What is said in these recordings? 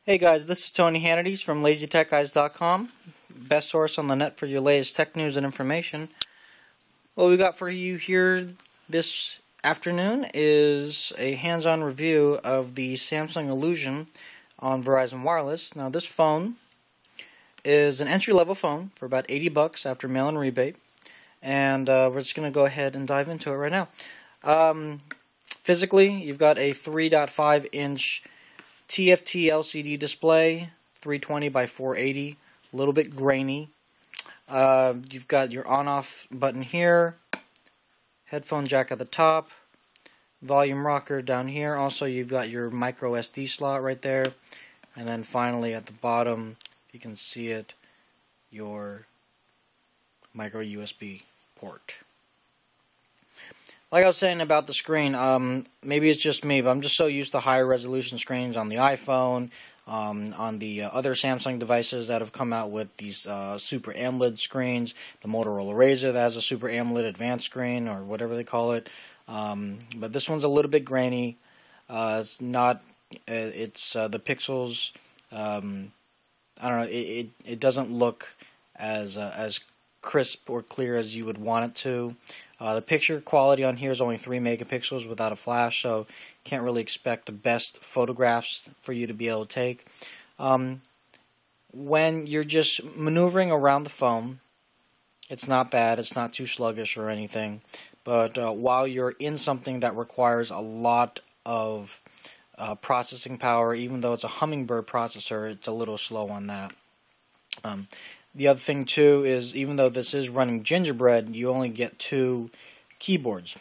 Hey guys, this is Tony Hannity's from LazyTechGuys.com, best source on the net for your latest tech news and information. What we got for you here this afternoon is a hands-on review of the Samsung Illusion on Verizon Wireless. Now this phone is an entry-level phone for about 80 bucks after mail-in rebate, and we're just going to go ahead and dive into it right now. Physically, you've got a 3.5-inch TFT LCD display, 320 by 480, a little bit grainy. You've got your on-off button here, headphone jack at the top, volume rocker down here. Also, you've got your micro SD slot right there. And then finally at the bottom, you can see it, your micro USB port. Like I was saying about the screen, maybe it's just me, but I'm just so used to higher resolution screens on the iPhone, on the other Samsung devices that have come out with these Super AMOLED screens, the Motorola Razr that has a Super AMOLED advanced screen, or whatever they call it. But this one's a little bit grainy. It's not, it's the pixels, I don't know, it doesn't look as crisp or clear as you would want it to. The picture quality on here is only 3 megapixels without a flash, so can't really expect the best photographs for you to be able to take. When you're just maneuvering around the phone, it's not bad, it's not too sluggish or anything, but while you're in something that requires a lot of processing power, even though it's a Hummingbird processor, it's a little slow on that. The other thing too is, even though this is running Gingerbread, you only get 2 keyboards.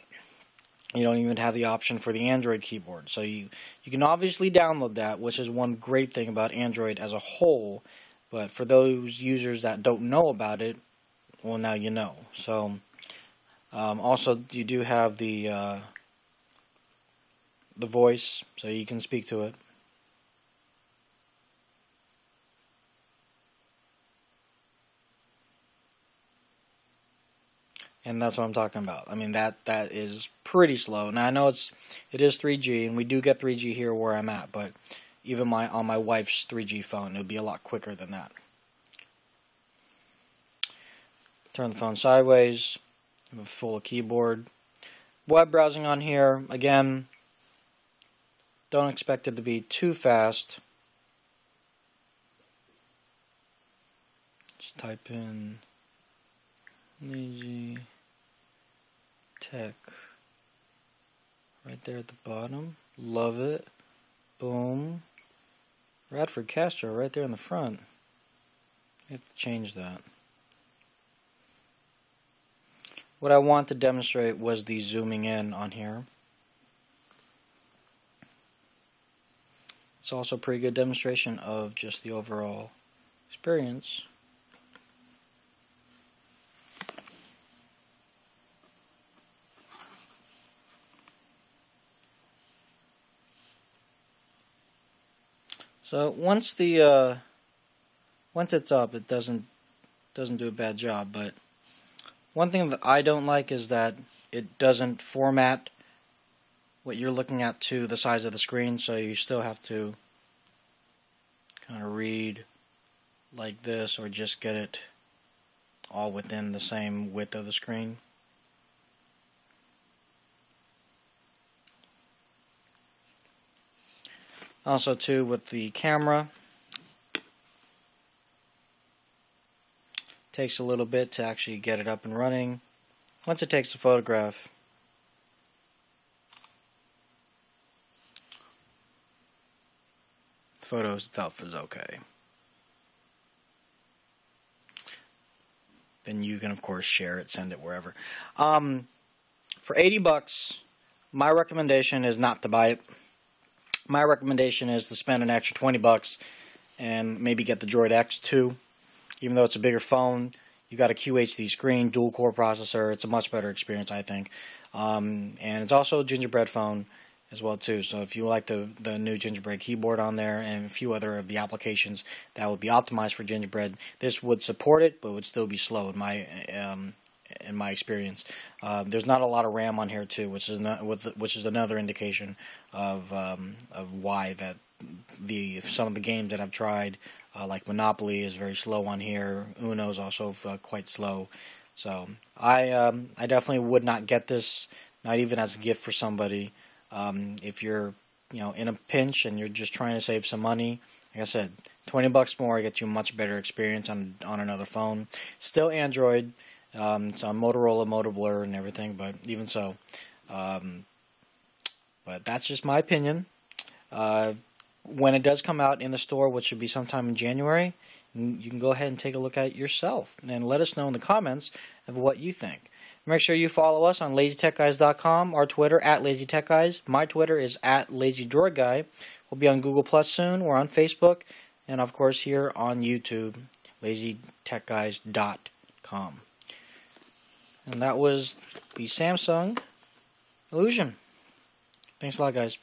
You don't even have the option for the Android keyboard. So you can obviously download that, which is one great thing about Android as a whole. But for those users that don't know about it, well, now you know. So also you do have the voice, so you can speak to it. And that's what I'm talking about. I mean, that is pretty slow. Now I know it is 3G, and we do get 3G here where I'm at, but even on my wife's 3G phone, it would be a lot quicker than that. Turn the phone sideways. Have a full keyboard. Web browsing on here, again, don't expect it to be too fast. Just type in Lazy Tech right there at the bottom. Love it. Boom. Radford Castro right there in the front. I have to change that. What I want to demonstrate was the zooming in on here. It's also a pretty good demonstration of just the overall experience. So once it's up, it doesn't do a bad job. But one thing that I don't like is that it doesn't format what you're looking at to the size of the screen. So you still have to kind of read like this, or just get it all within the same width of the screen. Also too, with the camera, takes a little bit to actually get it up and running. Once it takes the photograph, the photo itself is okay. Then you can of course share it, send it wherever. For 80 bucks, my recommendation is not to buy it. My recommendation is to spend an extra 20 bucks and maybe get the Droid X too. Even though it's a bigger phone, you got a QHD screen, dual core processor. It's a much better experience, I think. And it's also a Gingerbread phone as well too. So if you like the new Gingerbread keyboard on there and a few other of the applications that would be optimized for Gingerbread, this would support it, but would still be slow in my experience. There's not a lot of RAM on here too, which is another indication of why that some of the games that I've tried, like Monopoly is very slow on here. Uno is also quite slow. So I definitely would not get this, not even as a gift for somebody. If you're in a pinch and you're just trying to save some money, like I said, $20 more gets you a much better experience on another phone. Still Android. It's on Motorola, Moto Blur, and everything, but even so. But that's just my opinion. When it does come out in the store, which should be sometime in January, you can go ahead and take a look at it yourself and let us know in the comments of what you think. Make sure you follow us on LazyTechGuys.com, our Twitter @LazyTechGuys. My Twitter is @LazyDroidGuy. We'll be on Google Plus soon. We're on Facebook, and of course here on YouTube, LazyTechGuys.com. And that was the Samsung Illusion. Thanks a lot, guys.